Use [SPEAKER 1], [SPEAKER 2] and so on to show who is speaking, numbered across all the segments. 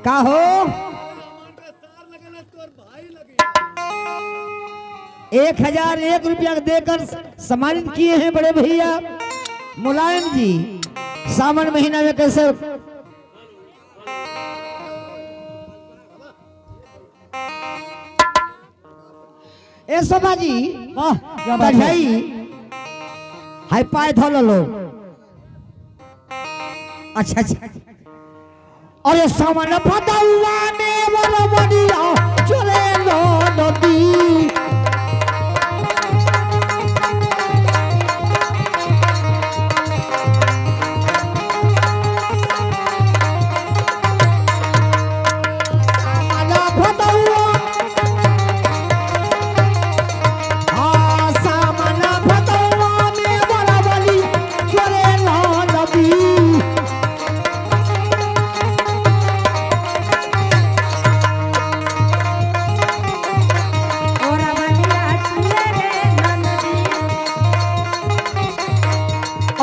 [SPEAKER 1] का हो 1001 रुपया देकर सम्मानित किए हैं बड़े भैया मुलायम जी। सावन महीना में कैसे ए शोभा जी बधाई हाई पाए धो लो। अच्छा अच्छा अरे सावन भदौआ में वाला बढ़िया चले लो नदी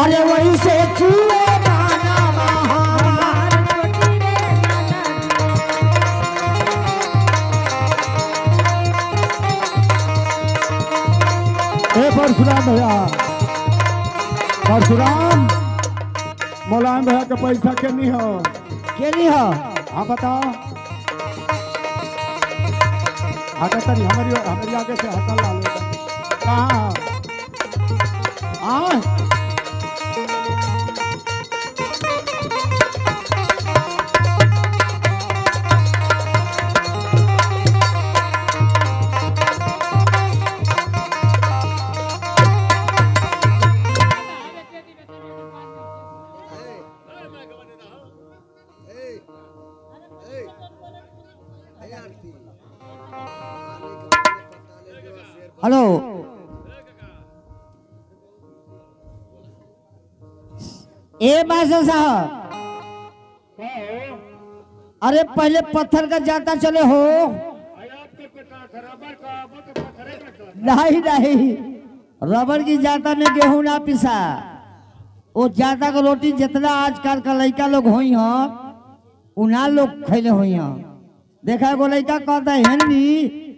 [SPEAKER 1] अरे वही से चूहे
[SPEAKER 2] परशुराम भैया परशुराम मुलायम भैया के पैसा के नहीं हो हाँ बताओ आगे तरी हमारी आगे से हटा ला लो कहाँ
[SPEAKER 1] हेलो ए मास्टर साहब अरे पहले पत्थर का जाता चले हो नहीं रबड़ की जाता में गेहूं ना पिसा वो जाता का रोटी जितना आजकल का लड़का लोग हुई हैं उना लोग खैले हुई हैं। देखा एगो लड़का कहता है हेनरी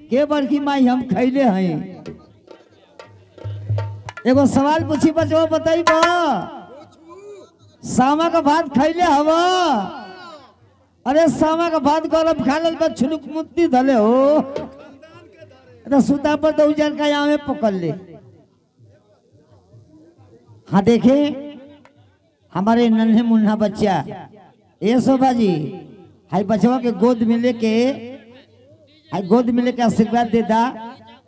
[SPEAKER 1] के बड़की माई हम खैले हैं। एगो सवाल पूछी बचो बताई सामा का भात खैले हवा अरे सामा का भात गरम खा ले छुनुक मुत्ती धले हो तो सुता पर तो उजर का यहाँ में पकड़ ले। हाँ देखे हमारे नन्हे मुन्ना बच्चा ये शोभा जी हाई बचवा के गोद में लेके आशीर्वाद दे दा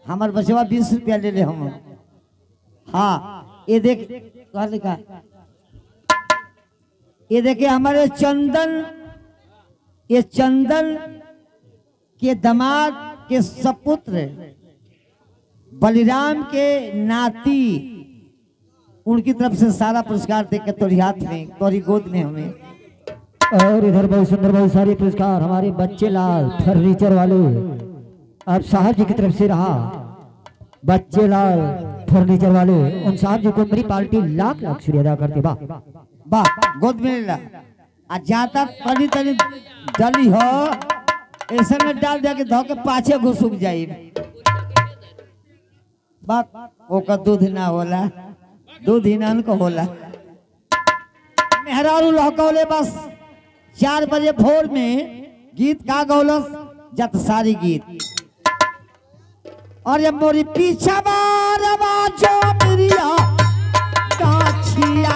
[SPEAKER 1] हमारे बचवा 20 रुपया ले ले हम। हाँ ये देख लिखा ये देखिए हमारे चंदन के दामाद के सपुत्र बलिराम के नाती उनकी तरफ से सारा पुरस्कार देकर तोरी हाथ में तोरी गोद में हमें।
[SPEAKER 3] और इधर बहुत सुंदर बहुत सारे पुरस्कार हमारे बच्चे लाल फर्नीचर वाले अब साहब जी की तरफ से रहा। बच्चे लाल फर्नीचर वाले उन साहब जी को मेरी पार्टी लाख लाख शुक्रिया अदा करते वाह
[SPEAKER 1] वाह गोद में ला आ जाता तनी तनी डली हो ऐसे में डाल दे के धो के पाछे घुसुक जाई बात ओका दूध ना होला दूध हिनन को होला। मेहरारू लहकौले बस 4 बजे भोर में गीत का गौलस जत सारी गीत और जब मोरी पीछा बार आवाजो मेरिया गाछिया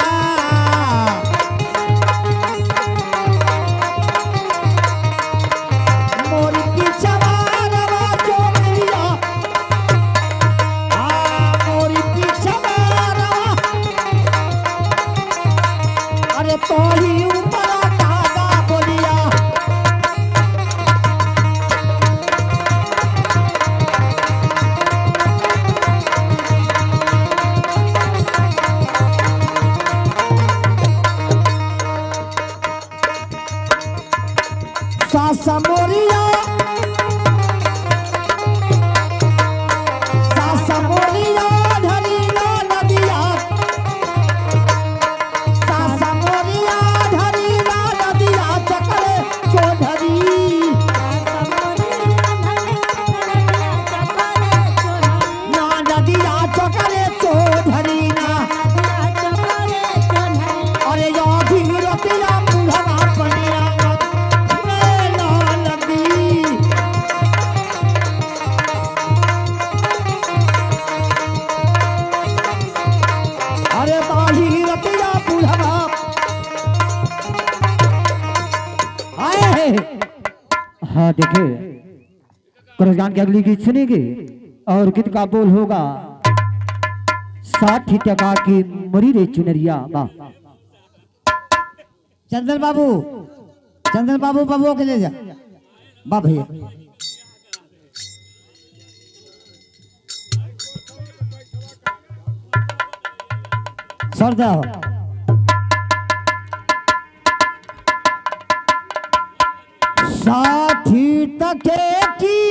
[SPEAKER 1] मोरी पीछा बार आवाजो मेरिया मोरी पीछा बार अरे तो ही ऊपर दादा बोलिया सासा मोरिया धरिया नदिया सासा मोरिया धरिया नदिया चकरे चौधरी
[SPEAKER 3] हाँ देखिए करजान की अगली गीत सुनेंगे और गीत का बोल होगा 60 टका की मरी रे चुनरिया। वाह
[SPEAKER 1] चंदन बाबू बबुआ के ले जा। वाह भैया सर दो। साथी तके की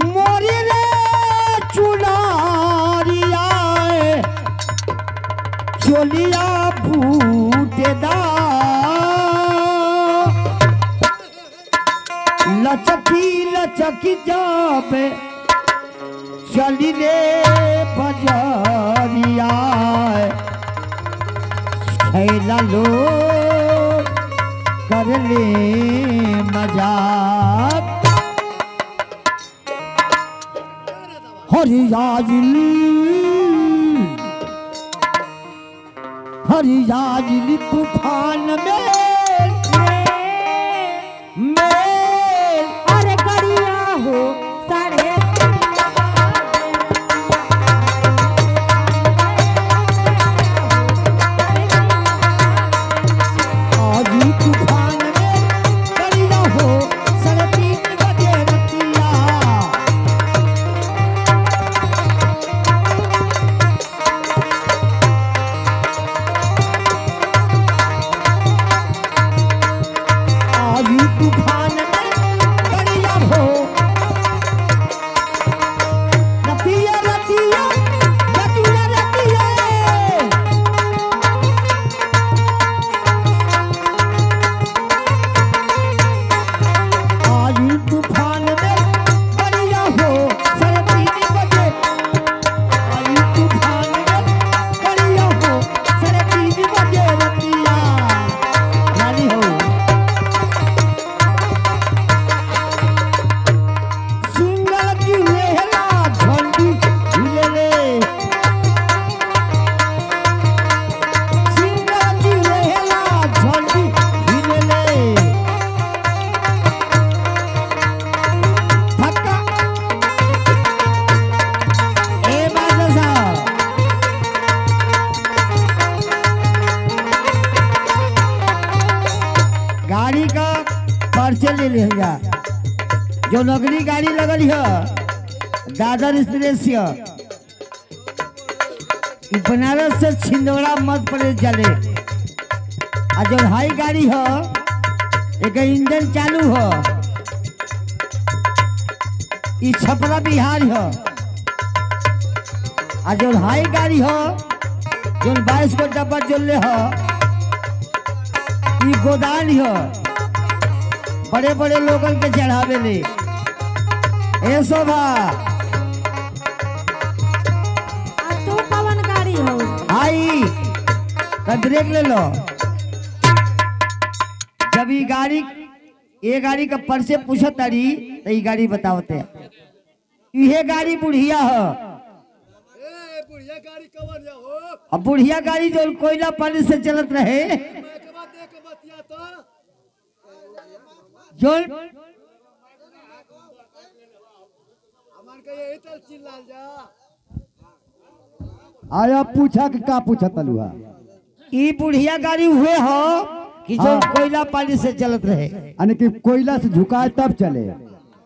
[SPEAKER 1] मोरी रे चुनारिया चोलिया बूटेदार लचकी जाबे चली रे बजरिया छैला लो कर ले मजाक हरियाली तूफान में
[SPEAKER 4] अरे करिया हो सारे
[SPEAKER 1] तूफान में करिया हो साढ़े 3 बजे रतिया तूफान में करिया हो रतिया रतिया रतिया रतिया तूफान में करिया हो साढ़े 3 बजे तूफान में करिया हो साढ़े 3 बजे रतिया रानी हो सिंगल की वेहला झंडी हिलेले सिंगल की वेहला झंडी हिलेले धक्का ए बाजा साहब गाड़ी का पर्चे ले लिया जो नगरी गाड़ी लगल है दादर एक्सप्रेस है ई बनारस से छिंदवाड़ा मध्य प्रदेश चले आ जो हाई गाड़ी है एक इंजन चालू है ई छपरा बिहार है आ जो हाई गाड़ी है जो 22 को डब्बा जोड़ले है ई गोदान है बड़े बड़े लोगन के चढ़ावे ले ए शोभा
[SPEAKER 4] तू कौन गाड़ी हो
[SPEAKER 1] आई तब ब्रेक ले लो जब ये गाड़ी का पर्चे पूछत तारी तो ये गाड़ी बतावते ये गाड़ी बुढ़िया है अब बुढ़िया गाड़ी जो कोयला पानी से चलत रहे जो
[SPEAKER 2] आया पूछा कि का पूछा तलुआ
[SPEAKER 1] ई बुढ़िया गाड़ी हुए हो कि जो कोयला पानी से चलत रहे
[SPEAKER 2] यानी कि कोयला से झुकाए तब चले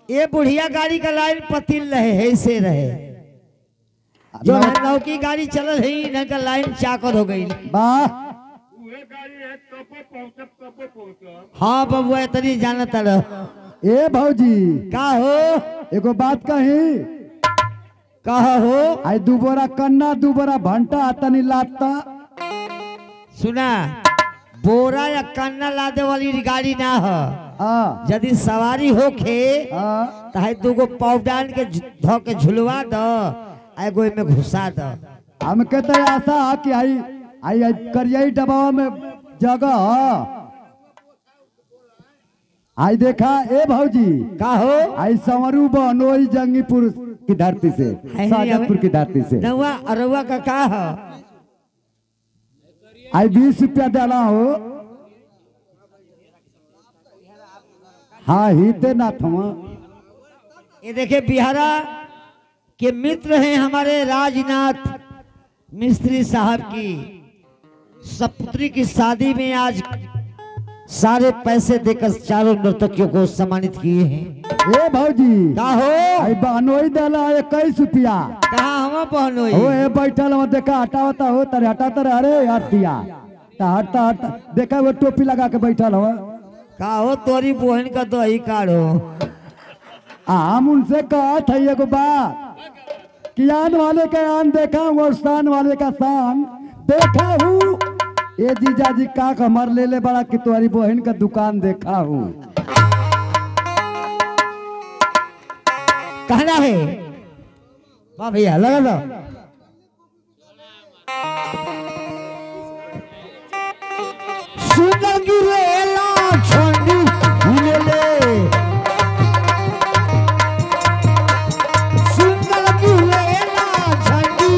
[SPEAKER 1] ये बुढ़िया गाड़ी का लाइन पतिल रहे ऐसे रहे जो नौकी गाड़ी चलल है इनका का लाइन चाकर हो गई
[SPEAKER 2] वाह
[SPEAKER 1] हाँ बबुआ इतनी जानत रह
[SPEAKER 2] ए भौजी
[SPEAKER 1] का हो
[SPEAKER 2] एगो बात कही
[SPEAKER 1] कहा हो
[SPEAKER 2] आई 2 बोरा कन्ना 2 बोरा भंटा तनी लाता
[SPEAKER 1] सुना बोरा या कन्ना लादे वाली गाड़ी ना है यदि सवारी होखे तो है 2 गो पाउडान के धो के झुलवा दो एगो में घुसा दो
[SPEAKER 2] हमके तो ऐसा कि आई करियाई डब्बा में जगह आई देखा ए भौजी
[SPEAKER 1] का हो
[SPEAKER 2] आई संवरू बनोई जंगीपुर की धरती से साजतपुर की धरती से
[SPEAKER 1] नवा अरवा का है
[SPEAKER 2] आई 20 रुपया डाला हो हाँ हिते ना थवा।
[SPEAKER 1] ये देखिए बिहारा के मित्र हैं हमारे राजनाथ मिस्त्री साहब की सपुत्री की शादी में आज सारे पैसे देकर चारों नर्तकियों को सम्मानित किए हैं।
[SPEAKER 2] ए भौजी
[SPEAKER 1] का हो
[SPEAKER 2] आई बहनोई दला 21 रुपया।
[SPEAKER 1] कहा हम बहनोई
[SPEAKER 2] ओ ए बैठल हम देखा हटावता हो तरे हटाता रहे। अरे हट दिया ता हटता हटता देखा वो टोपी लगा के बैठल हो।
[SPEAKER 1] का हो तोरी बहन का तो ही काढ़ो।
[SPEAKER 2] हम उनसे कहा था एगो बात कि आन वाले का आन देखा और शान वाले का शान देखा हूँ। ये जीजा जी का हमार ले ले बड़ा कि तुम्हारी बहन का दुकान देखा हूँ।
[SPEAKER 1] कहना है वाह भैया लगा दो। सुंदर गिरेला छोड़ी ले ले सुंदर गिरेला छोड़ी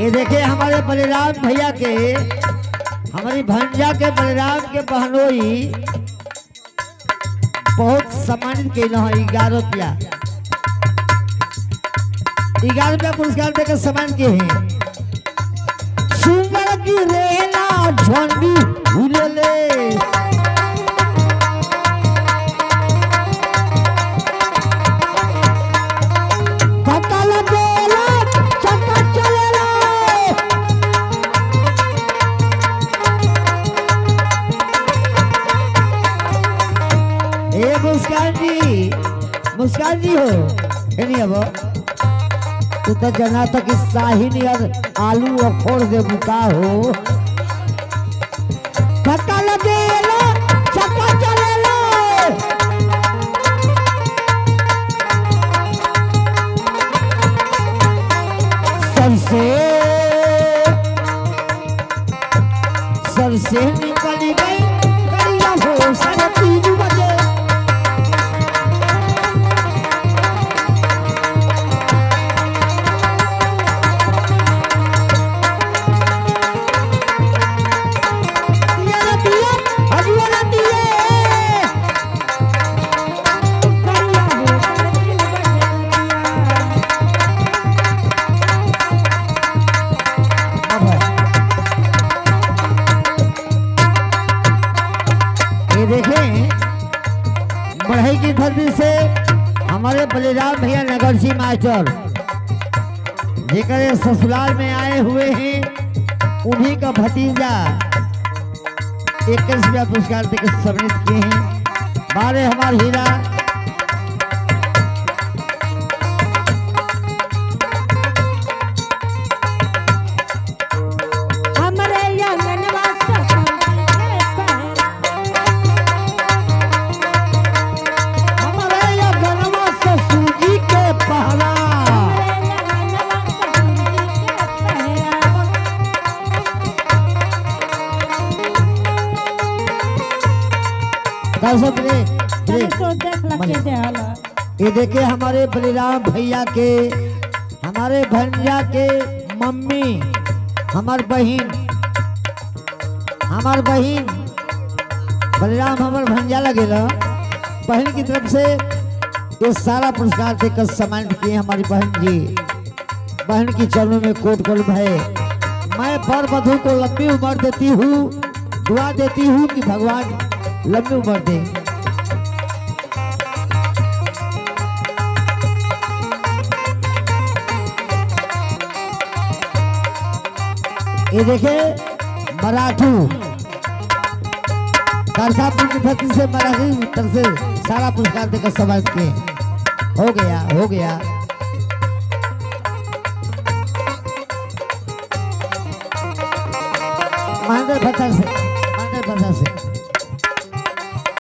[SPEAKER 1] ये देखिए हमारे बलराम भैया के हमारी भंजा के बलराम के बहनोई बहुत सम्मानित के 11 रुपया पुरस्कार देकर सम्मान किए हैं। सुंदर की रेला झंडी भूले ले पता लगेला चक्का चलेला। ए मुस्कान जी हो नहीं अब तू तो जना तक शाहीन और आलू और फोड़ दे बुका हो। धक्का लगेला चक्का चलेला सबसे निकली गई गलिया हो 3:30 बजे। देखें बढ़ई की धरती से हमारे बलिराम भैया नगर सिंह मास्टर जेकर ससुराल में आए हुए हैं उन्हीं का भतीजा 21 रुपया पुरस्कार देकर सम्मानित किए हैं। बारे हमारे हीरा ये देखे हमारे बलिराम भैया के हमारे भंजा के मम्मी हमार बहन बलिराम हमार भंजा लगे बहन की तरफ से ये सारा पुरस्कार देकर सम्मानित किए हमारी बहन जी। बहन की चरणों में कोट कोट भय। मैं वर वधू को लंबी उम्र देती हूँ, दुआ देती हूँ कि भगवान लंबी उम्र दे। ये देखे मराठू करतापुर की धरती से मराठी तरफ से सारा पुरस्कार देकर सम्मानित किए। हो गया महेंद्र भट्टर से